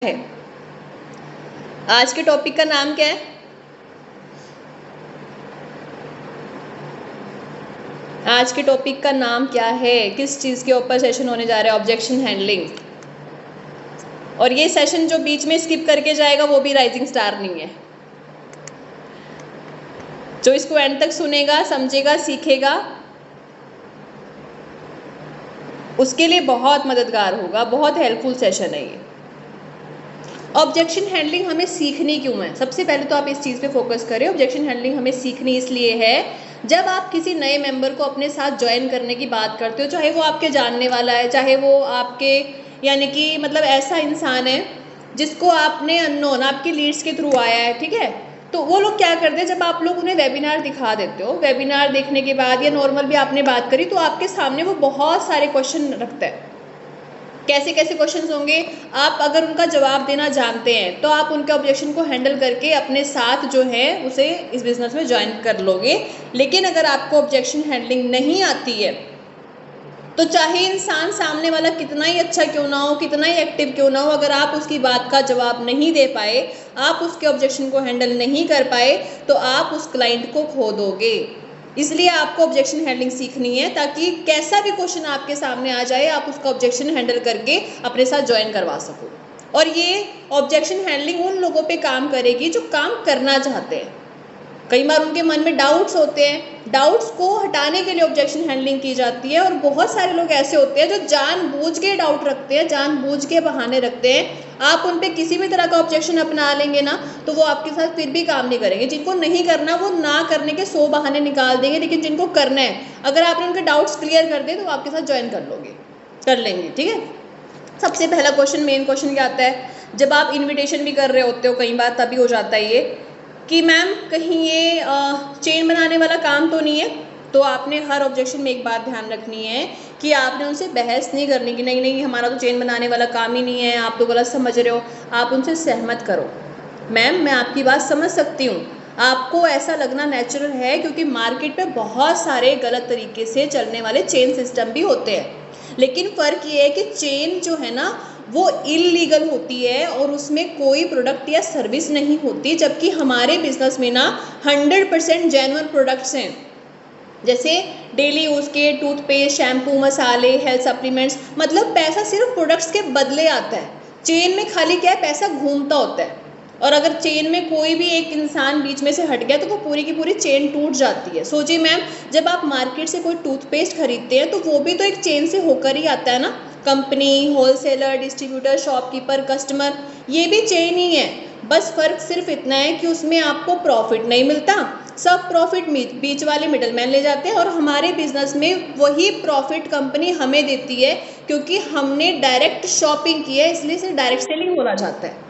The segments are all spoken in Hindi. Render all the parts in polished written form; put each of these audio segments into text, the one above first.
है। आज के टॉपिक का नाम क्या है? आज के टॉपिक का नाम क्या है? किस चीज़ के ऊपर सेशन होने जा रहा है? Objection handling. और ये सेशन जो बीच में स्किप करके जाएगा वो भी राइजिंग स्टार नहीं है। जो इसको एंड तक सुनेगा, समझेगा, सीखेगा, उसके लिए बहुत मददगार होगा। बहुत हेल्पफुल सेशन है ये। ऑब्जेक्शन हैंडलिंग हमें सीखनी क्यों है? सबसे पहले तो आप इस चीज़ पे फोकस करें। ऑब्जेक्शन हैंडलिंग हमें सीखनी इसलिए है, जब आप किसी नए मेंबर को अपने साथ ज्वाइन करने की बात करते हो, चाहे वो आपके जानने वाला है, चाहे वो आपके यानी कि मतलब ऐसा इंसान है जिसको आपने अननोन आपकी लीड्स के थ्रू आया है, ठीक है, तो वो लोग क्या करते हैं, जब आप लोग उन्हें वेबिनार दिखा देते हो, वेबिनार देखने के बाद या नॉर्मल भी आपने बात करी, तो आपके सामने वो बहुत सारे क्वेश्चन रखता है। कैसे कैसे क्वेश्चंस होंगे? आप अगर उनका जवाब देना जानते हैं तो आप उनके ऑब्जेक्शन को हैंडल करके अपने साथ जो है उसे इस बिजनेस में ज्वाइन कर लोगे। लेकिन अगर आपको ऑब्जेक्शन हैंडलिंग नहीं आती है तो चाहे इंसान सामने वाला कितना ही अच्छा क्यों ना हो, कितना ही एक्टिव क्यों ना हो, अगर आप उसकी बात का जवाब नहीं दे पाए, आप उसके ऑब्जेक्शन को हैंडल नहीं कर पाए, तो आप उस क्लाइंट को खो दोगे। इसलिए आपको ऑब्जेक्शन हैंडलिंग सीखनी है, ताकि कैसा भी क्वेश्चन आपके सामने आ जाए आप उसका ऑब्जेक्शन हैंडल करके अपने साथ ज्वाइन करवा सको। और ये ऑब्जेक्शन हैंडलिंग उन लोगों पे काम करेगी जो काम करना चाहते हैं। कई बार उनके मन में डाउट्स होते हैं, डाउट्स को हटाने के लिए ऑब्जेक्शन हैंडलिंग की जाती है। और बहुत सारे लोग ऐसे होते हैं जो जानबूझ के डाउट रखते हैं, जानबूझ के बहाने रखते हैं। आप उन पे किसी भी तरह का ऑब्जेक्शन अपना लेंगे ना, तो वो आपके साथ फिर भी काम नहीं करेंगे। जिनको नहीं करना वो ना करने के 100 बहाने निकाल देंगे, लेकिन जिनको करना है, अगर आपने उनके डाउट्स क्लियर कर दिए तो वो आपके साथ ज्वाइन कर लेंगे, ठीक है। सबसे पहला क्वेश्चन, मेन क्वेश्चन क्या आता है? जब आप इन्विटेशन भी कर रहे होते हो, कई बार तभी हो जाता है ये कि मैम कहीं ये चेन बनाने वाला काम तो नहीं है। तो आपने हर ऑब्जेक्शन में एक बात ध्यान रखनी है कि आपने उनसे बहस नहीं करनी कि नहीं नहीं हमारा तो चेन बनाने वाला काम ही नहीं है, आप तो गलत समझ रहे हो। आप उनसे सहमत करो, मैम मैं आपकी बात समझ सकती हूँ, आपको ऐसा लगना नेचुरल है, क्योंकि मार्केट में बहुत सारे गलत तरीके से चलने वाले चेन सिस्टम भी होते हैं। लेकिन फ़र्क ये है कि चेन जो है ना वो इलीगल होती है और उसमें कोई प्रोडक्ट या सर्विस नहीं होती, जबकि हमारे बिजनेस में ना 100% जेन्युइन प्रोडक्ट्स हैं। जैसे डेली यूज़ के टूथपेस्ट, शैम्पू, मसाले, हेल्थ सप्लीमेंट्स, मतलब पैसा सिर्फ प्रोडक्ट्स के बदले आता है। चेन में खाली क्या है, पैसा घूमता होता है। और अगर चेन में कोई भी एक इंसान बीच में से हट गया तो वो पूरी की पूरी चेन टूट जाती है। सोचिए मैम, जब आप मार्केट से कोई टूथपेस्ट खरीदते हैं तो वो भी तो एक चेन से होकर ही आता है ना। Company, wholesaler, distributor, shopkeeper, customer, ये भी चेन ही है। बस फ़र्क सिर्फ इतना है कि उसमें आपको प्रॉफिट नहीं मिलता, सब प्रॉफिट बीच वाले मिडलमैन ले जाते हैं, और हमारे बिजनेस में वही प्रॉफिट कंपनी हमें देती है, क्योंकि हमने डायरेक्ट शॉपिंग की है, इसलिए इसे डायरेक्ट सेलिंग बोला जाता है।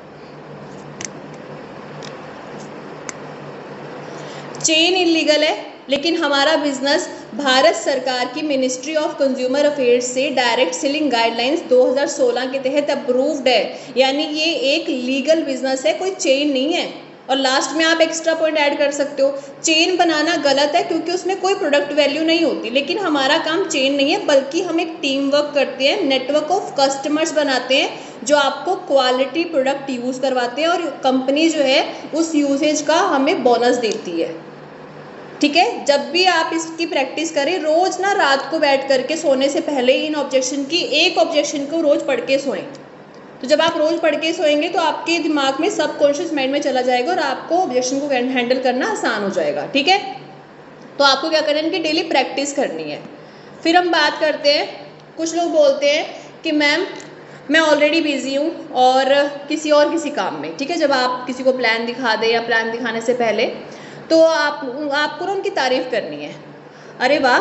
चेन इलीगल है, लेकिन हमारा बिजनेस भारत सरकार की मिनिस्ट्री ऑफ कंज्यूमर अफेयर्स से डायरेक्ट सेलिंग गाइडलाइंस 2016 के तहत अप्रूव्ड है। यानी ये एक लीगल बिजनेस है, कोई चेन नहीं है। और लास्ट में आप एक्स्ट्रा पॉइंट ऐड कर सकते हो, चेन बनाना गलत है क्योंकि उसमें कोई प्रोडक्ट वैल्यू नहीं होती। लेकिन हमारा काम चेन नहीं है, बल्कि हम एक टीम वर्क करते हैं, नेटवर्क ऑफ कस्टमर्स बनाते हैं जो आपको क्वालिटी प्रोडक्ट यूज़ करवाते हैं, और कंपनी जो है उस यूसेज का हमें बोनस देती है, ठीक है। जब भी आप इसकी प्रैक्टिस करें, रोज ना रात को बैठ करके सोने से पहले इन ऑब्जेक्शन की एक ऑब्जेक्शन को रोज पढ़ के सोएं। तो जब आप रोज पढ़ के सोएंगे तो आपके दिमाग में सबकॉन्शियस माइंड में चला जाएगा और आपको ऑब्जेक्शन को हैंडल करना आसान हो जाएगा, ठीक है। तो आपको क्या करना है, इनकी डेली प्रैक्टिस करनी है। फिर हम बात करते हैं, कुछ लोग बोलते हैं कि मैम मैं ऑलरेडी बिजी हूँ और किसी काम में, ठीक है। जब आप किसी को प्लान दिखा दें या प्लान दिखाने से पहले तो आपको ना उनकी तारीफ़ करनी है। अरे वाह,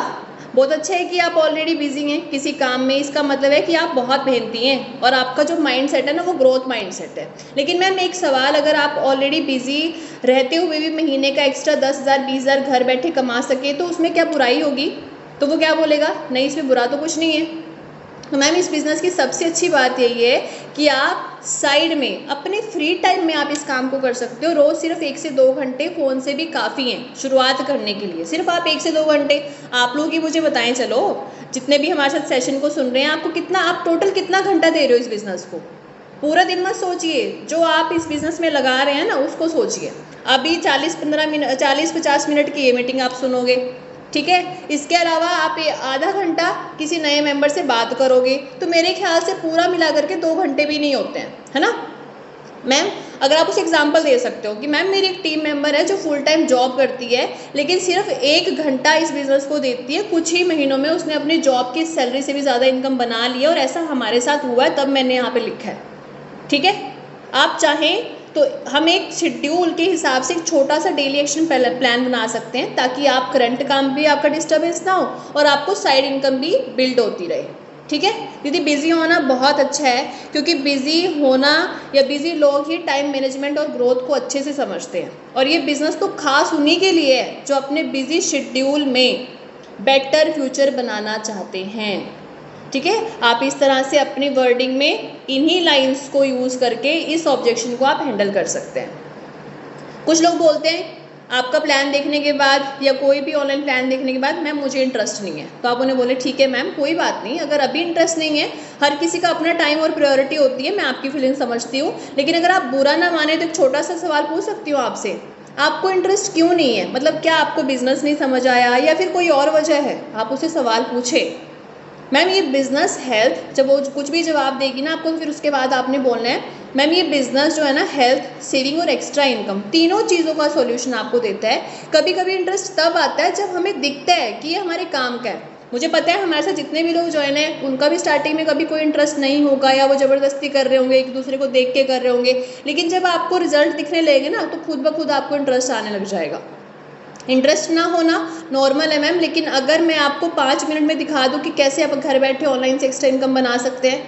बहुत अच्छा है कि आप ऑलरेडी बिजी हैं किसी काम में, इसका मतलब है कि आप बहुत मेहनती हैं और आपका जो माइंड सेट है ना वो ग्रोथ माइंड सेट है। लेकिन मैम एक सवाल, अगर आप ऑलरेडी बिजी रहते हुए भी महीने का एक्स्ट्रा 10,000 20,000 घर बैठे कमा सके तो उसमें क्या बुराई होगी? तो वो क्या बोलेगा, नहीं इसमें बुरा तो कुछ नहीं है। तो मैम इस बिज़नेस की सबसे अच्छी बात यही है कि आप साइड में अपने फ्री टाइम में आप इस काम को कर सकते हो। रोज़ सिर्फ 1 से 2 घंटे फ़ोन से भी काफ़ी हैं शुरुआत करने के लिए। सिर्फ आप 1 से 2 घंटे, आप लोग ही मुझे बताएं, चलो जितने भी हमारे साथ सेशन को सुन रहे हैं, आपको कितना, आप टोटल कितना घंटा दे रहे हो इस बिज़नेस को? पूरा दिन मत सोचिए, जो आप इस बिज़नेस में लगा रहे हैं ना उसको सोचिए। अभी 40-50 मिनट की ये मीटिंग आप सुनोगे, ठीक है। इसके अलावा आप आधा घंटा किसी नए मेंबर से बात करोगे, तो मेरे ख्याल से पूरा मिला करके 2 घंटे भी नहीं होते हैं, है ना मैम। अगर आप उसे एग्जांपल दे सकते हो कि मैम मेरी एक टीम मेंबर है जो फुल टाइम जॉब करती है, लेकिन सिर्फ 1 घंटा इस बिज़नेस को देती है, कुछ ही महीनों में उसने अपनी जॉब की सैलरी से भी ज़्यादा इनकम बना ली है, और ऐसा हमारे साथ हुआ है, तब मैंने यहाँ पे लिखा है, ठीक है। आप चाहें तो हम एक शेड्यूल के हिसाब से एक छोटा सा डेली एक्शन प्लान बना सकते हैं, ताकि आप करंट काम भी आपका डिस्टर्बेंस ना हो और आपको साइड इनकम भी बिल्ड होती रहे, ठीक है। दीदी बिजी होना बहुत अच्छा है, क्योंकि बिजी होना या बिजी लोग ही टाइम मैनेजमेंट और ग्रोथ को अच्छे से समझते हैं, और ये बिजनेस तो खास उन्हीं के लिए है जो अपने बिजी शेड्यूल में बेटर फ्यूचर बनाना चाहते हैं, ठीक है। आप इस तरह से अपनी वर्डिंग में इन्हीं लाइंस को यूज़ करके इस ऑब्जेक्शन को आप हैंडल कर सकते हैं। कुछ लोग बोलते हैं आपका प्लान देखने के बाद या कोई भी ऑनलाइन प्लान देखने के बाद मैम मुझे इंटरेस्ट नहीं है, तो आप उन्हें बोले ठीक है मैम कोई बात नहीं, अगर अभी इंटरेस्ट नहीं है, हर किसी का अपना टाइम और प्रायोरिटी होती है, मैं आपकी फीलिंग समझती हूँ, लेकिन अगर आप बुरा ना माने तो एक छोटा सा सवाल पूछ सकती हूँ आपसे, आपको इंटरेस्ट क्यों नहीं है? मतलब क्या आपको बिजनेस नहीं समझ आया या फिर कोई और वजह है? आप उसे सवाल पूछे। मैम ये बिज़नेस हेल्थ, जब वो कुछ भी जवाब देगी ना आपको, फिर उसके बाद आपने बोलना है मैम ये बिज़नेस जो है ना हेल्थ, सेविंग और एक्स्ट्रा इनकम, तीनों चीज़ों का सॉल्यूशन आपको देता है। कभी कभी इंटरेस्ट तब आता है जब हमें दिखता है कि ये हमारे काम का है। मुझे पता है हमारे साथ जितने भी लोग ज्वाइन है उनका भी स्टार्टिंग में कभी कोई इंटरेस्ट नहीं होगा, या वो ज़बरदस्ती कर रहे होंगे, एक दूसरे को देख के कर रहे होंगे, लेकिन जब आपको रिजल्ट दिखने लगेंगे ना तो खुद ब खुद आपको इंटरेस्ट आने लग जाएगा। इंटरेस्ट ना होना नॉर्मल है मैम, लेकिन अगर मैं आपको 5 मिनट में दिखा दूँ कि कैसे आप घर बैठे ऑनलाइन से एक्स्ट्रा इनकम बना सकते हैं,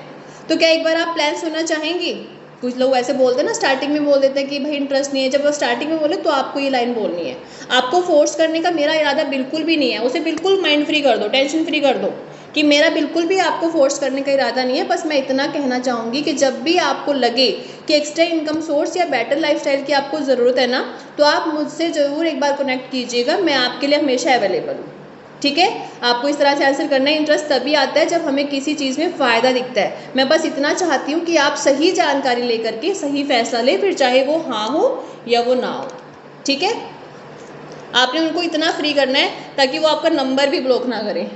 तो क्या एक बार आप प्लान सुनना चाहेंगी? कुछ लोग ऐसे बोलते हैं ना, स्टार्टिंग में बोल देते हैं कि भाई इंटरेस्ट नहीं है, जब वो स्टार्टिंग में बोले तो आपको ये लाइन बोलनी है। आपको फोर्स करने का मेरा इरादा बिल्कुल भी नहीं है, उसे बिल्कुल माइंड फ्री कर दो, टेंशन फ्री कर दो कि मेरा बिल्कुल भी आपको फोर्स करने का इरादा नहीं है। बस मैं इतना कहना चाहूँगी कि जब भी आपको लगे कि एक्स्ट्रा इनकम सोर्स या बेटर लाइफस्टाइल की आपको ज़रूरत है ना, तो आप मुझसे ज़रूर एक बार कनेक्ट कीजिएगा, मैं आपके लिए हमेशा अवेलेबल हूँ, ठीक है। आपको इस तरह से आंसर करना है। इंटरेस्ट तभी आता है जब हमें किसी चीज़ में फ़ायदा दिखता है। मैं बस इतना चाहती हूँ कि आप सही जानकारी लेकर के सही फैसला लें, फिर चाहे वो हाँ हो या वो ना हो, ठीक है। आपने उनको इतना फ्री करना है ताकि वो आपका नंबर भी ब्लॉक ना करें।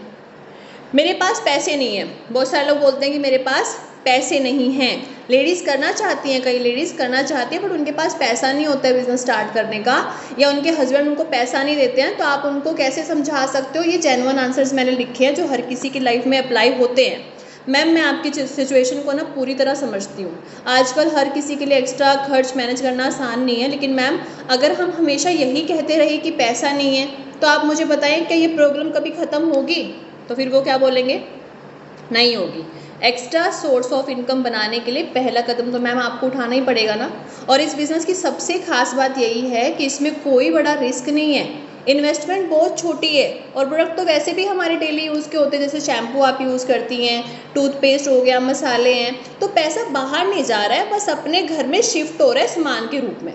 मेरे पास पैसे नहीं है, बहुत सारे लोग बोलते हैं कि मेरे पास पैसे नहीं हैं। लेडीज़ करना चाहती हैं, कई लेडीज़ करना चाहती हैं, बट उनके पास पैसा नहीं होता है बिज़नेस स्टार्ट करने का, या उनके हस्बैंड उनको पैसा नहीं देते हैं, तो आप उनको कैसे समझा सकते हो? ये जेन्युइन आंसर्स मैंने लिखे हैं जो हर किसी की लाइफ में अप्लाई होते हैं। मैम मैं आपकी सिचुएशन को ना पूरी तरह समझती हूँ। आजकल हर किसी के लिए एक्स्ट्रा खर्च मैनेज करना आसान नहीं है, लेकिन मैम अगर हम हमेशा यही कहते रहे कि पैसा नहीं है, तो आप मुझे बताएं क्या ये प्रॉब्लम कभी ख़त्म होगी? तो फिर वो क्या बोलेंगे? नहीं होगी। एक्स्ट्रा सोर्स ऑफ इनकम बनाने के लिए पहला कदम तो मैम आपको उठाना ही पड़ेगा ना। और इस बिज़नेस की सबसे खास बात यही है कि इसमें कोई बड़ा रिस्क नहीं है, इन्वेस्टमेंट बहुत छोटी है, और प्रोडक्ट तो वैसे भी हमारे डेली यूज़ के होते हैं, जैसे शैम्पू आप यूज़ करती हैं, टूथपेस्ट हो गया, मसाले हैं, तो पैसा बाहर नहीं जा रहा है, बस अपने घर में शिफ्ट हो रहा है सामान के रूप में।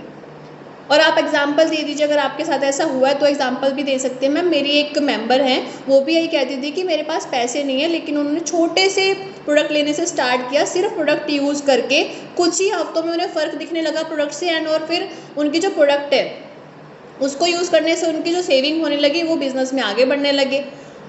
और आप एग्जाम्पल दे दीजिए, अगर आपके साथ ऐसा हुआ है तो एग्जाम्पल भी दे सकते हैं। मैम मेरी एक मेंबर हैं, वो भी यही कहती थी कि मेरे पास पैसे नहीं है, लेकिन उन्होंने छोटे से प्रोडक्ट लेने से स्टार्ट किया, सिर्फ प्रोडक्ट यूज़ करके कुछ ही हफ्तों में उन्हें फ़र्क दिखने लगा प्रोडक्ट से, एंड और फिर उनकी जो प्रोडक्ट है उसको यूज़ करने से उनकी जो सेविंग होने लगी, वो बिज़नेस में आगे बढ़ने लगे।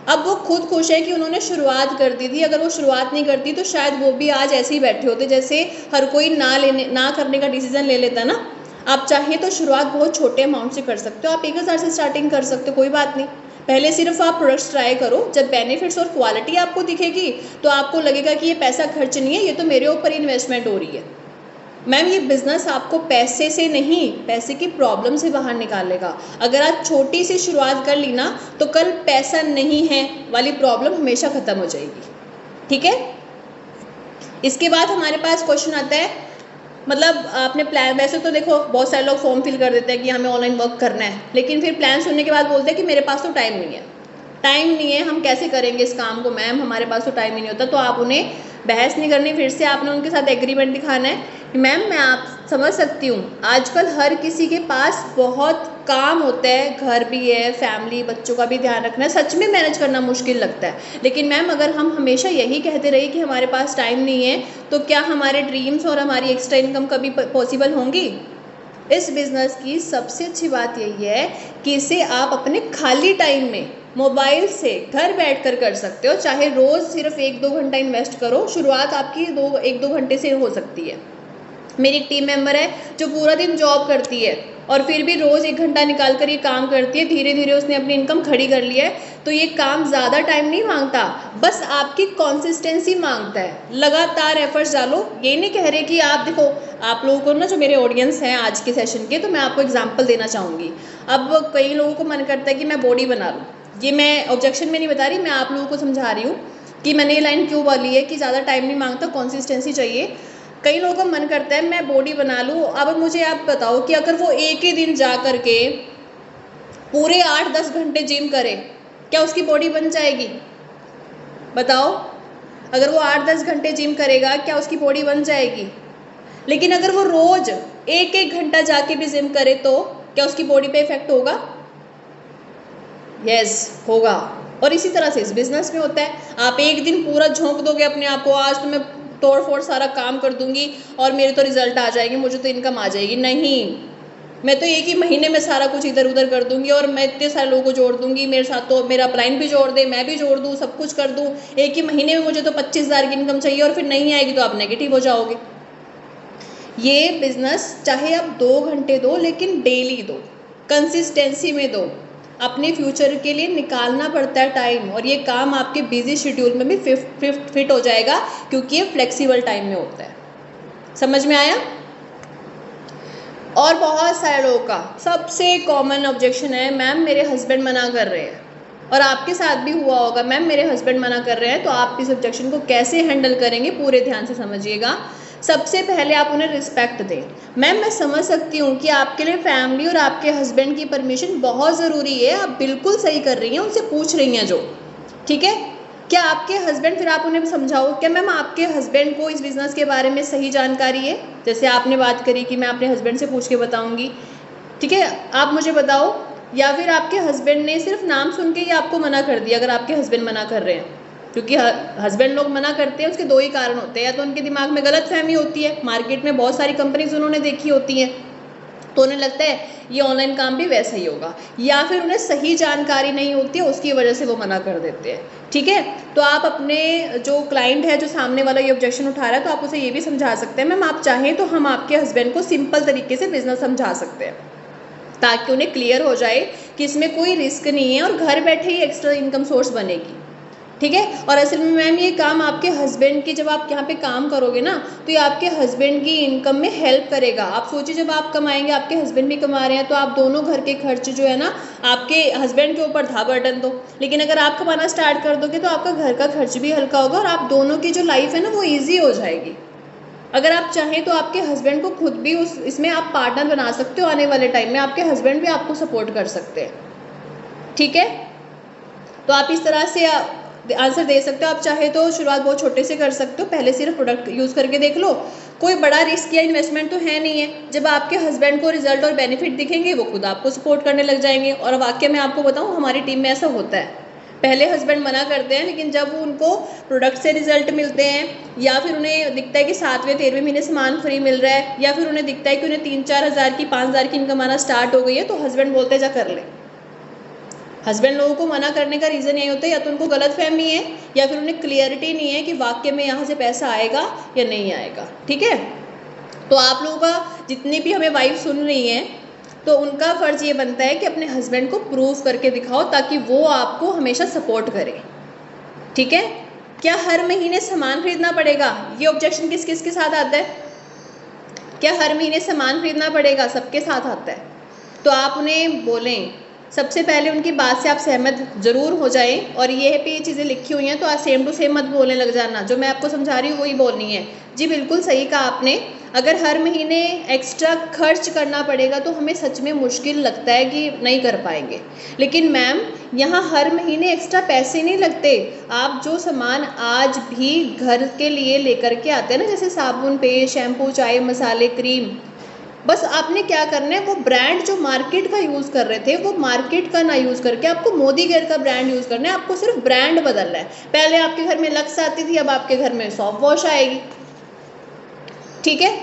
अब वो खुद खुश है कि उन्होंने शुरुआत कर दी थी। अगर वो शुरुआत नहीं करती तो शायद वो भी आज ऐसे ही बैठे होते, जैसे हर कोई ना करने का डिसीजन ले लेता ना। आप चाहे तो शुरुआत बहुत छोटे अमाउंट से कर सकते हो, आप 1000 से स्टार्टिंग कर सकते हो, कोई बात नहीं। पहले सिर्फ आप प्रोडक्ट्स ट्राई करो, जब बेनिफिट्स और क्वालिटी आपको दिखेगी तो आपको लगेगा कि ये पैसा खर्च नहीं है, ये तो मेरे ऊपर इन्वेस्टमेंट हो रही है। मैम ये बिज़नेस आपको पैसे से नहीं, पैसे की प्रॉब्लम से बाहर निकालेगा। अगर आप छोटी सी शुरुआत कर ली ना, तो कल पैसा नहीं है वाली प्रॉब्लम हमेशा ख़त्म हो जाएगी, ठीक है। इसके बाद हमारे पास क्वेश्चन आता है, मतलब आपने प्लान, वैसे तो देखो बहुत सारे लोग फॉर्म फिल कर देते हैं कि हमें ऑनलाइन वर्क करना है, लेकिन फिर प्लान सुनने के बाद बोलते हैं कि मेरे पास तो टाइम नहीं है, हम कैसे करेंगे इस काम को मैम, हमारे पास तो टाइम ही नहीं होता। तो आप उन्हें बहस नहीं करनी, फिर से आपने उनके साथ एग्रीमेंट दिखाना है कि मैम मैं आप समझ सकती हूँ, आजकल हर किसी के पास बहुत काम होता है, घर भी है, फैमिली, बच्चों का भी ध्यान रखना है, सच में मैनेज करना मुश्किल लगता है। लेकिन मैम अगर हम हमेशा यही कहते रहे कि हमारे पास टाइम नहीं है, तो क्या हमारे ड्रीम्स और हमारी एक्स्ट्रा इनकम कभी पॉसिबल होंगी? इस बिज़नेस की सबसे अच्छी बात यही है कि इसे आप अपने खाली टाइम में मोबाइल से घर बैठकर कर सकते हो, चाहे रोज़ सिर्फ 1-2 घंटा इन्वेस्ट करो। शुरुआत आपकी 1-2 घंटे से हो सकती है। मेरी एक टीम मेंबर है जो पूरा दिन जॉब करती है और फिर भी रोज़ 1 घंटा निकाल कर ये काम करती है। धीरे धीरे उसने अपनी इनकम खड़ी कर ली है। तो ये काम ज़्यादा टाइम नहीं मांगता, बस आपकी कंसिस्टेंसी मांगता है। लगातार एफर्ट्स डालो। ये नहीं कह रहे कि आप देखो, आप लोगों को ना, जो मेरे ऑडियंस हैं आज के सेशन के, तो मैं आपको एग्जाम्पल देना चाहूँगी। अब कई लोगों को मन करता है कि मैं बॉडी बना लूँ। ये मैं ऑब्जेक्शन में नहीं बता रही, मैं आप लोगों को समझा रही हूँ कि मैंने ये लाइन क्यों बोली है कि ज़्यादा टाइम नहीं मांगता, कंसिस्टेंसी चाहिए। कई लोगों का मन करता है मैं बॉडी बना लूँ। अब मुझे आप बताओ कि अगर वो एक ही दिन जा कर के पूरे 8-10 घंटे जिम करे, क्या उसकी बॉडी बन जाएगी? बताओ, अगर वो 8-10 घंटे जिम करेगा, क्या उसकी बॉडी बन जाएगी? लेकिन अगर वो रोज 1-1 घंटा जाके भी जिम करे, तो क्या उसकी बॉडी पे इफेक्ट होगा? यस, होगा। और इसी तरह से इस बिजनेस में होता है। आप एक दिन पूरा झोंक दोगे अपने आप को, आज तो मैं तोड़ फोड़ सारा काम कर दूंगी और मेरे तो रिजल्ट आ जाएंगे, मुझे तो इनकम आ जाएगी। नहीं, मैं तो एक ही महीने में सारा कुछ इधर उधर कर दूंगी और मैं इतने सारे लोगों को जोड़ दूंगी, मेरे साथ तो मेरा अपलाइन भी जोड़ दे, मैं भी जोड़ दूँ, सब कुछ कर दूँ। एक ही महीने में मुझे तो 25,000 की इनकम चाहिए और फिर नहीं आएगी तो आप नेगेटिव हो जाओगे। ये बिजनेस चाहे आप 2 घंटे दो, लेकिन डेली दो, कंसिस्टेंसी में दो। अपने फ्यूचर के लिए निकालना पड़ता है टाइम, और ये काम आपके बिजी शेड्यूल में भी फिट हो जाएगा, क्योंकि ये फ्लेक्सिबल टाइम में होता है। समझ में आया? और बहुत सारे लोगों का सबसे कॉमन ऑब्जेक्शन है, मैम मेरे हस्बैंड मना कर रहे हैं। और आपके साथ भी हुआ होगा, मैम मेरे हस्बैंड मना कर रहे हैं। तो आप इस ऑब्जेक्शन को कैसे हैंडल करेंगे, पूरे ध्यान से समझिएगा। सबसे पहले आप उन्हें रिस्पेक्ट दें। मैम मैं समझ सकती हूँ कि आपके लिए फैमिली और आपके हस्बैंड की परमिशन बहुत ज़रूरी है, आप बिल्कुल सही कर रही हैं, उनसे पूछ रही हैं जो, ठीक है। क्या आपके हस्बैंड, फिर आप उन्हें समझाओ, क्या मैम आपके हस्बैंड को इस बिज़नेस के बारे में सही जानकारी है? जैसे आपने बात करी कि मैं अपने हस्बैंड से पूछ के बताऊँगी, ठीक है, आप मुझे बताओ। या फिर आपके हस्बैंड ने सिर्फ नाम सुन के ही आपको मना कर दिया? अगर आपके हस्बैंड मना कर रहे हैं, क्योंकि हस्बैंड लोग मना करते हैं, उसके 2 ही कारण होते हैं। या तो उनके दिमाग में गलत फहमी होती है, मार्केट में बहुत सारी कंपनीज उन्होंने देखी होती हैं, तो उन्हें लगता है ये ऑनलाइन काम भी वैसा ही होगा। या फिर उन्हें सही जानकारी नहीं होती है, उसकी वजह से वो मना कर देते हैं, ठीक है। तो आप अपने जो क्लाइंट है, जो सामने वाला ये ऑब्जेक्शन उठा रहा है, तो आप उसे ये भी समझा सकते हैं, मैम आप चाहें तो हम आपके हस्बैंड को सिंपल तरीके से बिजनेस समझा सकते हैं, ताकि उन्हें क्लियर हो जाए कि इसमें कोई रिस्क नहीं है और घर बैठे ही एक्स्ट्रा इनकम सोर्स बनेगी, ठीक है। और असल में मैम ये काम आपके हस्बैंड की, जब आप यहाँ पे काम करोगे ना, तो ये आपके हस्बैंड की इनकम में हेल्प करेगा। आप सोचिए, जब आप कमाएंगे, आपके हस्बैंड भी कमा रहे हैं, तो आप दोनों घर के खर्च जो है ना, आपके हस्बैंड के ऊपर था बर्डन दो। लेकिन अगर आप कमाना स्टार्ट कर दोगे, तो आपका घर का खर्च भी हल्का होगा और आप दोनों की जो लाइफ है ना, वो ईजी हो जाएगी। अगर आप चाहें तो आपके हस्बैंड को खुद भी इसमें आप पार्टनर बना सकते हो। आने वाले टाइम में आपके हस्बैंड भी आपको सपोर्ट कर सकते हैं, ठीक है। तो आप इस तरह से आंसर दे सकते हो। आप चाहे तो शुरुआत बहुत छोटे से कर सकते हो, पहले सिर्फ प्रोडक्ट यूज़ करके देख लो, कोई बड़ा रिस्क या इन्वेस्टमेंट तो है नहीं है। जब आपके हस्बैंड को रिजल्ट और बेनिफिट दिखेंगे, वो खुद आपको सपोर्ट करने लग जाएंगे। और वाकई में आपको बताऊँ, हमारी टीम में ऐसा होता है, पहले हस्बैंड मना करते हैं, लेकिन जब उनको प्रोडक्ट से रिजल्ट मिलते हैं, या फिर उन्हें दिखता है कि 7वें 13वें महीने सामान फ्री मिल रहा है, या फिर उन्हें दिखता है कि उन्हें 3-4 हज़ार की 5 हज़ार की इनकम आना स्टार्ट हो गई है, तो हस्बैंड बोलते हैं जा कर ले। हस्बैंड लोगों को मना करने का रीज़न यही होता है, या तो उनको गलत फहमी है, या फिर उन्हें क्लियरिटी नहीं है कि वाकई में यहाँ से पैसा आएगा या नहीं आएगा, ठीक है। तो आप लोगों का, जितनी भी हमें वाइफ सुन रही हैं, तो उनका फ़र्ज़ ये बनता है कि अपने हस्बैंड को प्रूव करके दिखाओ, ताकि वो आपको हमेशा सपोर्ट करे, ठीक है। क्या हर महीने सामान खरीदना पड़ेगा? ये ऑब्जेक्शन किस किस के साथ आता है? क्या हर महीने सामान खरीदना पड़ेगा? सबके साथ आता है। तो आप उन्हें बोलें, सबसे पहले उनकी बात से आप सहमत ज़रूर हो जाएं, और ये पे ये चीज़ें लिखी हुई हैं, तो आप सेम टू सेम मत बोलने लग जाना। जो मैं आपको समझा रही हूँ वही बोलनी है। जी बिल्कुल सही कहा आपने। अगर हर महीने एक्स्ट्रा खर्च करना पड़ेगा, तो हमें सच में मुश्किल लगता है कि नहीं कर पाएंगे। लेकिन मैम, यहाँ हर महीने एक्स्ट्रा पैसे नहीं लगते। आप जो सामान आज भी घर के लिए लेकर के आते हैं ना, जैसे साबुन, पेस्ट, शैम्पू, चाय मसाले, क्रीम, बस आपने क्या करना है, वो ब्रांड जो मार्केट का यूज़ कर रहे थे वो मार्केट का ना यूज़ करके आपको मोदी केयर का ब्रांड यूज़ करना है। आपको सिर्फ ब्रांड बदलना है। पहले आपके घर में लक्स आती थी, अब आपके घर में सॉफ्ट वॉश आएगी। ठीक है,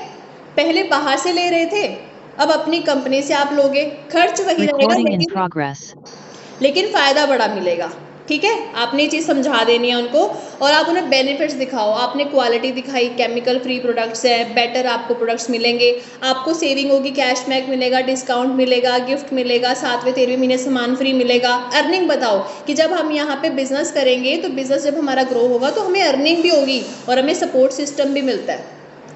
पहले बाहर से ले रहे थे, अब अपनी कंपनी से आप लोगे, खर्च वही रहेगा लेकिन फ़ायदा बड़ा मिलेगा। ठीक है, आपने ये चीज़ समझा देनी है उनको और आप उन्हें बेनिफिट्स दिखाओ। आपने क्वालिटी दिखाई, केमिकल फ्री प्रोडक्ट्स है, बेटर आपको प्रोडक्ट्स मिलेंगे, आपको सेविंग होगी, कैशबैक मिलेगा, डिस्काउंट मिलेगा, गिफ्ट मिलेगा, 7वें 13वें महीने सामान फ्री मिलेगा। अर्निंग बताओ कि जब हम यहाँ पे बिजनेस करेंगे तो बिजनेस जब हमारा ग्रो होगा तो हमें अर्निंग भी होगी और हमें सपोर्ट सिस्टम भी मिलता है।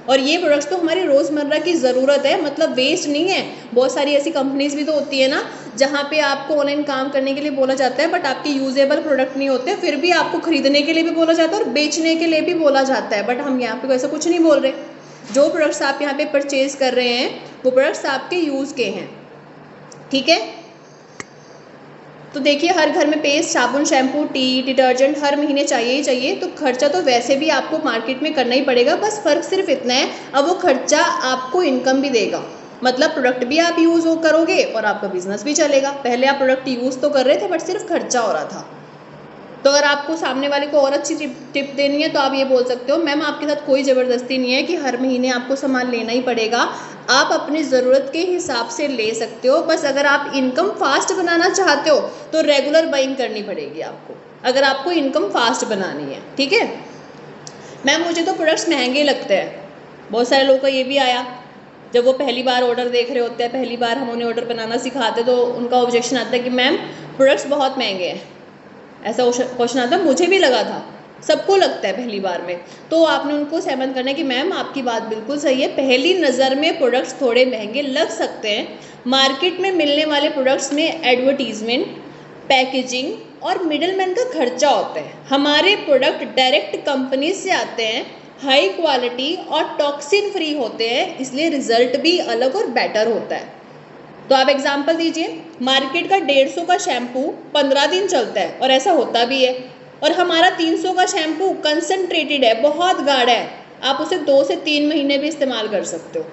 और ये प्रोडक्ट्स तो हमारी रोज़मर्रा की ज़रूरत है, मतलब वेस्ट नहीं है। बहुत सारी ऐसी कंपनीज भी तो होती है ना जहाँ पे आपको ऑनलाइन काम करने के लिए बोला जाता है बट आपके यूजेबल प्रोडक्ट नहीं होते, फिर भी आपको खरीदने के लिए भी बोला जाता है और बेचने के लिए भी बोला जाता है, बट हम यहाँ पे वैसा कुछ नहीं बोल रहे। जो प्रोडक्ट्स आप यहाँ पे परचेज कर रहे हैं वो प्रोडक्ट्स आपके यूज़ के हैं। ठीक है, तो देखिए हर घर में पेस्ट, साबुन, शैम्पू, टी, डिटर्जेंट हर महीने चाहिए ही चाहिए, तो खर्चा तो वैसे भी आपको मार्केट में करना ही पड़ेगा। बस फ़र्क सिर्फ इतना है, अब वो खर्चा आपको इनकम भी देगा, मतलब प्रोडक्ट भी आप यूज़ करोगे और आपका बिजनेस भी चलेगा। पहले आप प्रोडक्ट यूज़ तो कर रहे थे बट सिर्फ खर्चा हो रहा था। तो अगर आपको सामने वाले को और अच्छी टिप देनी है तो आप ये बोल सकते हो, मैम आपके साथ कोई ज़बरदस्ती नहीं है कि हर महीने आपको सामान लेना ही पड़ेगा, आप अपनी ज़रूरत के हिसाब से ले सकते हो। बस अगर आप इनकम फास्ट बनाना चाहते हो तो रेगुलर बाइंग करनी पड़ेगी आपको, अगर आपको इनकम फास्ट बनानी है। ठीक है, मैम मुझे तो प्रोडक्ट्स महंगे लगते हैं। बहुत सारे लोगों का ये भी आया, जब वो पहली बार ऑर्डर देख रहे होते हैं, पहली बार हम उन्हें ऑर्डर बनाना सिखाते तो उनका ऑब्जेक्शन आता है कि मैम प्रोडक्ट्स बहुत महंगे हैं। ऐसा क्वेश्चन आता है, मुझे भी लगा था, सबको लगता है पहली बार में। तो आपने उनको सहमत करना है कि मैम आपकी बात बिल्कुल सही है, पहली नज़र में प्रोडक्ट्स थोड़े महंगे लग सकते हैं। मार्केट में मिलने वाले प्रोडक्ट्स में एडवर्टीजमेंट, पैकेजिंग और मिडलमैन का खर्चा होता है। हमारे प्रोडक्ट डायरेक्ट कंपनी से आते हैं, हाई क्वालिटी और टॉक्सिन फ्री होते हैं, इसलिए रिजल्ट भी अलग और बेटर होता है। तो आप एग्जाम्पल दीजिए, मार्केट का 150 का शैम्पू 15 दिन चलता है और ऐसा होता भी है, और हमारा 300 का शैम्पू कंसनट्रेटेड है, बहुत गाढ़ा है, आप उसे 2 से 3 महीने भी इस्तेमाल कर सकते हो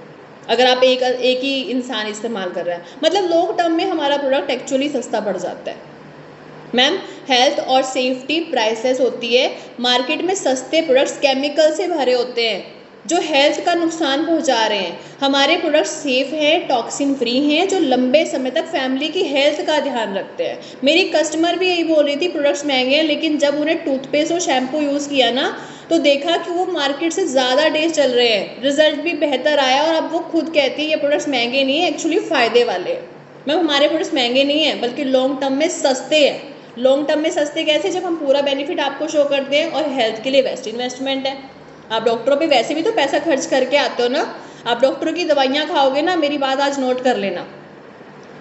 अगर आप एक ही इंसान इस्तेमाल कर रहा है। मतलब लॉन्ग टर्म में हमारा प्रोडक्ट एक्चुअली सस्ता पड़ जाता है। मैम हेल्थ और सेफ्टी प्राइसेस होती है, मार्केट में सस्ते प्रोडक्ट्स केमिकल से भरे होते हैं जो हेल्थ का नुकसान पहुंचा रहे हैं। हमारे प्रोडक्ट्स सेफ हैं, टॉक्सिन फ्री हैं, जो लंबे समय तक फैमिली की हेल्थ का ध्यान रखते हैं। मेरी कस्टमर भी यही बोल रही थी प्रोडक्ट्स महंगे हैं, लेकिन जब उन्हें टूथपेस्ट और शैम्पू यूज़ किया ना तो देखा कि वो मार्केट से ज़्यादा डेज चल रहे हैं, रिजल्ट भी बेहतर आया और अब वो खुद कहती है ये प्रोडक्ट्स महंगे नहीं है, एक्चुअली फ़ायदे वाले हैं। मैम हमारे प्रोडक्ट्स महंगे नहीं हैं बल्कि लॉन्ग टर्म में सस्ते हैं। लॉन्ग टर्म में सस्ते कैसे, जब हम पूरा बेनिफिट आपको शो करते हैं और हेल्थ के लिए बेस्ट इन्वेस्टमेंट है। आप डॉक्टरों पे वैसे भी तो पैसा खर्च करके आते हो ना, आप डॉक्टरों की दवाइयाँ खाओगे ना, मेरी बात आज नोट कर लेना,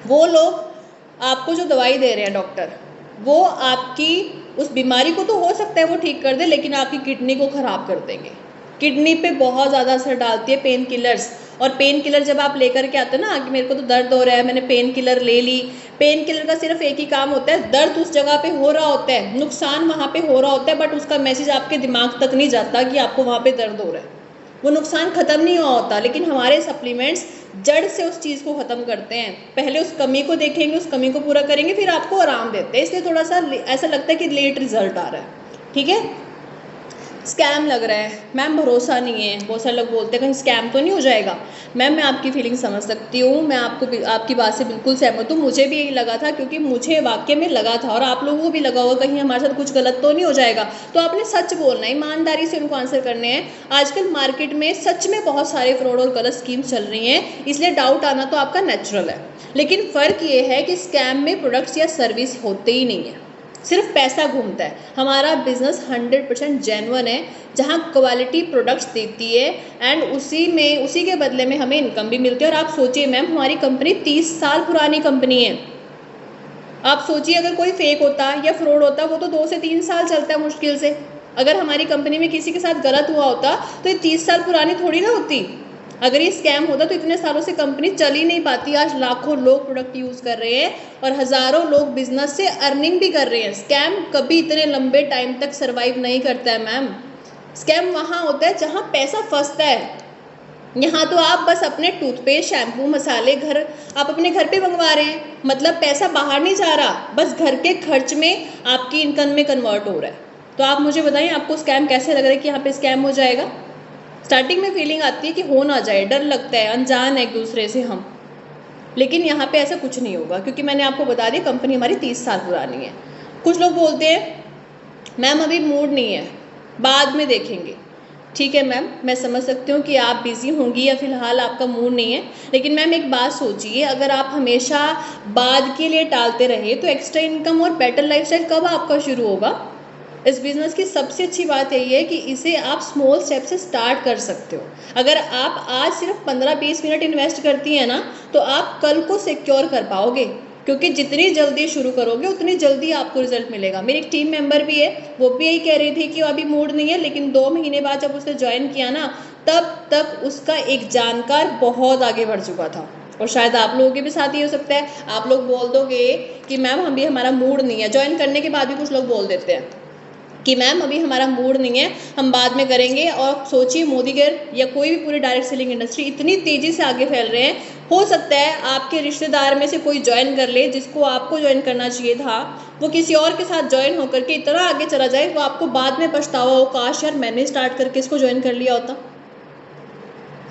वो लोग आपको जो दवाई दे रहे हैं डॉक्टर, वो आपकी उस बीमारी को तो हो सकता है वो ठीक कर दे, लेकिन आपकी किडनी को ख़राब कर देंगे। किडनी पे बहुत ज़्यादा असर डालती है पेन किलर्स, और पेन किलर जब आप लेकर के आते हो ना कि मेरे को तो दर्द हो रहा है, मैंने पेन किलर ले ली, पेन किलर का सिर्फ एक ही काम होता है, दर्द उस जगह पे हो रहा होता है, नुकसान वहाँ पे हो रहा होता है, बट उसका मैसेज आपके दिमाग तक नहीं जाता कि आपको वहाँ पे दर्द हो रहा है, वो नुकसान ख़त्म नहीं हुआ होता। लेकिन हमारे सप्लीमेंट्स जड़ से उस चीज़ को ख़त्म करते हैं, पहले उस कमी को देखेंगे, उस कमी को पूरा करेंगे, फिर आपको आराम देते हैं, इसलिए थोड़ा सा ऐसा लगता है कि लेट रिजल्ट आ रहा है। ठीक है, स्कैम लग रहा है, मैम भरोसा नहीं है, बहुत सारे लोग बोलते हैं कहीं स्कैम तो नहीं हो जाएगा। मैम मैं आपकी फीलिंग समझ सकती हूँ, मैं आपकी बात से बिल्कुल सहमत हूँ, मुझे भी यही लगा था, क्योंकि मुझे वाकई में लगा था और आप लोगों को भी लगा होगा कहीं हमारे साथ कुछ गलत तो नहीं हो जाएगा। तो आपने सच बोलना है, ईमानदारी से उनको आंसर करने हैं। आजकल मार्केट में सच में बहुत सारे फ्रॉड और गलत स्कीम्स चल रही हैं, इसलिए डाउट आना तो आपका नेचुरल है, लेकिन फ़र्क ये है कि स्कैम में प्रोडक्ट्स या सर्विस होते ही नहीं है, सिर्फ पैसा घूमता है। हमारा बिजनेस 100% जेन्युइन है, जहाँ क्वालिटी प्रोडक्ट्स देती है एंड उसी के बदले में हमें इनकम भी मिलती है। और आप सोचिए मैम, हमारी कंपनी 30 साल पुरानी कंपनी है। आप सोचिए अगर कोई फेक होता या फ्रॉड होता, वो तो 2 से 3 साल चलता है मुश्किल से। अगर हमारी कंपनी में किसी के साथ गलत हुआ होता तो ये 30 साल पुरानी थोड़ी ना होती। अगर ये स्कैम होता तो इतने सालों से कंपनी चल ही नहीं पाती। आज लाखों लोग प्रोडक्ट यूज़ कर रहे हैं और हज़ारों लोग बिजनेस से अर्निंग भी कर रहे हैं। स्कैम कभी इतने लंबे टाइम तक सर्वाइव नहीं करता है मैम। स्कैम वहाँ होता है जहाँ पैसा फंसता है, यहाँ तो आप बस अपने टूथपेस्ट, शैम्पू, मसाले आप अपने घर पे मंगवा रहे हैं, मतलब पैसा बाहर नहीं जा रहा, बस घर के खर्च में आपकी इनकम में कन्वर्ट हो रहा है। तो आप मुझे बताइए आपको स्कैम कैसे लग रहा है कि यहाँ पे स्कैम हो जाएगा? स्टार्टिंग में फीलिंग आती है कि हो ना जाए, डर लगता है, अनजान है एक दूसरे से हम, लेकिन यहाँ पे ऐसा कुछ नहीं होगा क्योंकि मैंने आपको बता दिया कंपनी हमारी 30 साल पुरानी है। कुछ लोग बोलते हैं मैम अभी मूड नहीं है, बाद में देखेंगे। ठीक है मैम, मैं समझ सकती हूँ कि आप बिज़ी होंगी या फिलहाल आपका मूड नहीं है, लेकिन मैम एक बात सोचिए, अगर आप हमेशा बाद के लिए टालते रहे तो एक्स्ट्रा इनकम और बेटर लाइफस्टाइल कब आपका शुरू होगा? इस बिज़नेस की सबसे अच्छी बात यही है कि इसे आप स्मॉल स्टेप से स्टार्ट कर सकते हो। अगर आप आज सिर्फ 15-20 मिनट इन्वेस्ट करती हैं ना, तो आप कल को सिक्योर कर पाओगे, क्योंकि जितनी जल्दी शुरू करोगे उतनी जल्दी आपको रिजल्ट मिलेगा। मेरी एक टीम मेंबर भी है, वो भी यही कह रही थी कि अभी मूड नहीं है, लेकिन 2 महीने बाद जब उसने ज्वाइन किया ना, तब तक उसका एक जानकार बहुत आगे बढ़ चुका था। और शायद आप लोगों के भी साथ ही हो सकता है। आप लोग बोल दोगे कि मैम अभी हमारा मूड नहीं है, ज्वाइन करने के बाद भी कुछ लोग बोल देते हैं कि मैम अभी हमारा मूड नहीं है, हम बाद में करेंगे। और सोचिए मोदीगर या कोई भी पूरी डायरेक्ट सेलिंग इंडस्ट्री इतनी तेज़ी से आगे फैल रहे हैं, हो सकता है आपके रिश्तेदार में से कोई ज्वाइन कर ले जिसको आपको ज्वाइन करना चाहिए था, वो किसी और के साथ ज्वाइन होकर के इतना आगे चला जाए, वो आपको बाद में पछतावा हो, काश यार मैंने स्टार्ट करके इसको ज्वाइन कर लिया होता।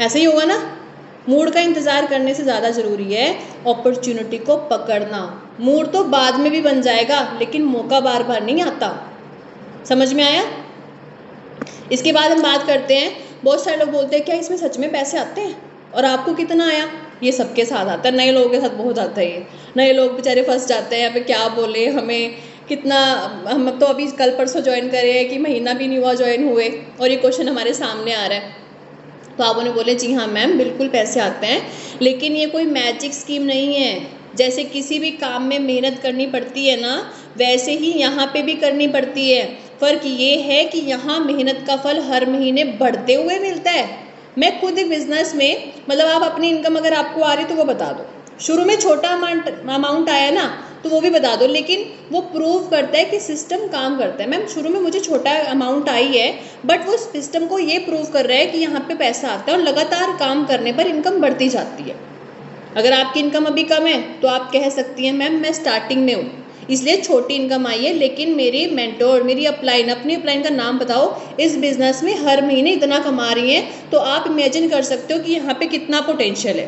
ऐसा ही होगा ना। मूड का इंतज़ार करने से ज़्यादा ज़रूरी है अपॉर्चुनिटी को पकड़ना। मूड तो बाद में भी बन जाएगा, लेकिन मौका बार बार नहीं आता। समझ में आया? इसके बाद हम बात करते हैं, बहुत सारे लोग बोलते हैं क्या इसमें सच में पैसे आते हैं, और आपको कितना आया? ये सबके साथ आता है, नए लोगों के साथ बहुत आता है। ये नए लोग बेचारे फंस जाते हैं, यहाँ पे क्या बोले हमें कितना। हम तो अभी कल परसों ज्वाइन करे हैं कि महीना भी नहीं हुआ ज्वाइन हुए, और ये क्वेश्चन हमारे सामने आ रहा है। तो आप उन्हें बोले जी हाँ मैम बिल्कुल पैसे आते हैं, लेकिन ये कोई मैजिक स्कीम नहीं है। जैसे किसी भी काम में मेहनत करनी पड़ती है ना, वैसे ही यहाँ पे भी करनी पड़ती है। फ़र्क ये है कि यहाँ मेहनत का फल हर महीने बढ़ते हुए मिलता है। मैं खुद एक बिजनेस में, मतलब आप अपनी इनकम अगर आपको आ रही तो वो बता दो, शुरू में छोटा अमाउंट आया ना तो वो भी बता दो, लेकिन वो प्रूव करता है कि सिस्टम काम करता है। मैम शुरू में मुझे छोटा अमाउंट आई है, बट वो सिस्टम को ये प्रूव कर रहा है कि यहाँ पे पैसा आता है और लगातार काम करने पर इनकम बढ़ती जाती है। अगर आपकी इनकम अभी कम है तो आप कह सकती हैं मैम मैं स्टार्टिंग में हूँ इसलिए छोटी इनकम आई है, लेकिन मेरी मेंटोर, मेरी अपलाइन, अपनी अपलाइन का नाम बताओ, इस बिजनेस में हर महीने इतना कमा रही हैं, तो आप इमेजिन कर सकते हो कि यहाँ पे कितना पोटेंशियल है।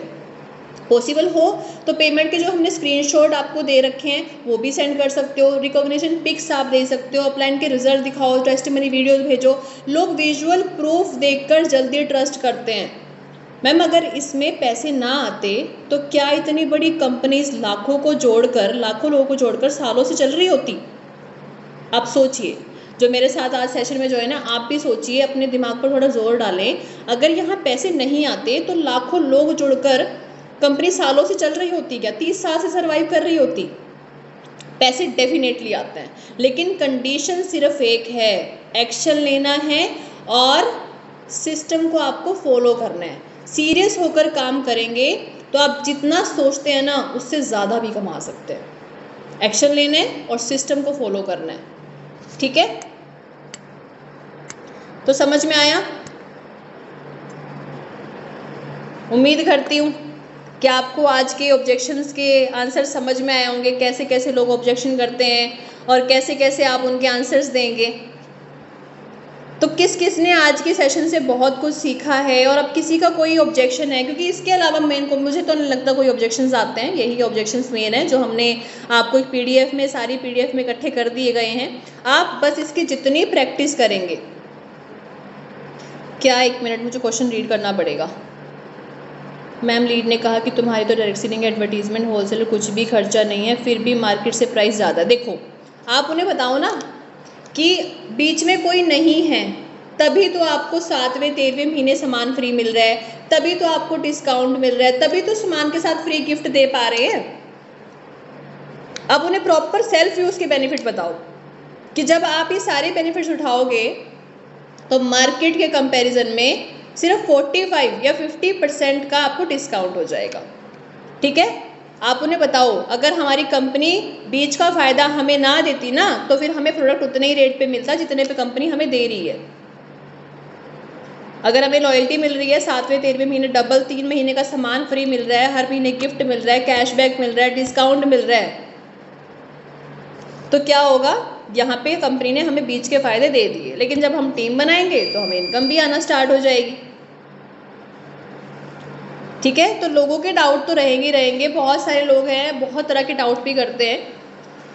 पॉसिबल हो तो पेमेंट के जो हमने स्क्रीनशॉट आपको दे रखे हैं वो भी सेंड कर सकते हो, रिकॉग्निशन पिक्स आप दे सकते हो, अपलाइन के रिजल्ट दिखाओ, टेस्टिमनी वीडियोस भेजो। लोग विजुअल प्रूफ देखकर जल्दी ट्रस्ट करते हैं। मैम अगर इसमें पैसे ना आते तो क्या इतनी बड़ी कंपनीज लाखों को जोड़कर, लाखों लोगों को जोड़कर सालों से चल रही होती? आप सोचिए, जो मेरे साथ आज सेशन में जो है ना, आप भी सोचिए, अपने दिमाग पर थोड़ा जोर डालें। अगर यहाँ पैसे नहीं आते तो लाखों लोग जुड़कर कंपनी सालों से चल रही होती क्या? 30 साल से सर्वाइव कर रही होती? पैसे डेफिनेटली आते हैं, लेकिन कंडीशन सिर्फ एक है, एक्शन लेना है और सिस्टम को आपको फॉलो करना है। सीरियस होकर काम करेंगे तो आप जितना सोचते हैं ना उससे ज़्यादा भी कमा सकते हैं। एक्शन लेना है और सिस्टम को फॉलो करना है, ठीक है? तो समझ में आया? उम्मीद करती हूँ कि आपको आज के ऑब्जेक्शंस के आंसर समझ में आए होंगे, कैसे कैसे लोग ऑब्जेक्शन करते हैं और कैसे कैसे आप उनके आंसर्स देंगे। तो किस किस ने आज के सेशन से बहुत कुछ सीखा है, और अब किसी का कोई ऑब्जेक्शन है? क्योंकि इसके अलावा मुझे तो नहीं लगता कोई ऑब्जेक्शंस आते हैं, यही ऑब्जेक्शंस मेन है जो हमने आपको एक पीडीएफ में, सारी पीडीएफ में इकट्ठे कर दिए गए हैं। आप बस इसकी जितनी प्रैक्टिस करेंगे, क्या 1 मिनट मुझे क्वेश्चन रीड करना पड़ेगा। मैम लीड ने कहा कि तुम्हारी तो डायरेक्ट सेलिंग, एडवर्टीजमेंट, होलसेल कुछ भी खर्चा नहीं है, फिर भी मार्केट से प्राइस ज़्यादा। देखो आप उन्हें बताओ ना कि बीच में कोई नहीं है, तभी तो आपको 7वें 13वें महीने सामान फ्री मिल रहा है, तभी तो आपको डिस्काउंट मिल रहा है, तभी तो सामान के साथ फ्री गिफ्ट दे पा रहे हैं। अब उन्हें प्रॉपर सेल्फ यूज़ के बेनिफिट बताओ कि जब आप ये सारे बेनिफिट्स उठाओगे तो मार्केट के कंपैरिजन में सिर्फ 45 या 50% का आपको डिस्काउंट हो जाएगा, ठीक है? आप उन्हें बताओ अगर हमारी कंपनी बीच का फ़ायदा हमें ना देती ना, तो फिर हमें प्रोडक्ट उतने ही रेट पे मिलता जितने पे कंपनी हमें दे रही है। अगर हमें लॉयल्टी मिल रही है 7वें 13वें महीने डबल, 3 महीने का सामान फ्री मिल रहा है, हर महीने गिफ्ट मिल रहा है, कैशबैक मिल रहा है, डिस्काउंट मिल रहा है, तो क्या होगा, यहाँ पे कंपनी ने हमें बीच के फायदे दे दिए। लेकिन जब हम टीम बनाएंगे तो हमें इनकम भी आना स्टार्ट हो जाएगी। ठीक है, तो लोगों के डाउट तो रहेंगे रहेंगे, बहुत सारे लोग हैं बहुत तरह के डाउट भी करते हैं।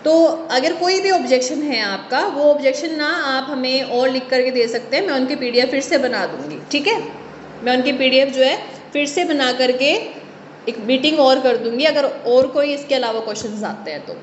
तो अगर कोई भी ऑब्जेक्शन है आपका, वो ऑब्जेक्शन ना आप हमें और लिख करके दे सकते हैं, मैं उनकी पीडीएफ फिर से बना दूंगी। ठीक है, मैं उनकी पीडीएफ जो है फिर से बना करके एक मीटिंग और कर दूंगी, अगर और कोई इसके अलावा क्वेश्चंस आते हैं तो।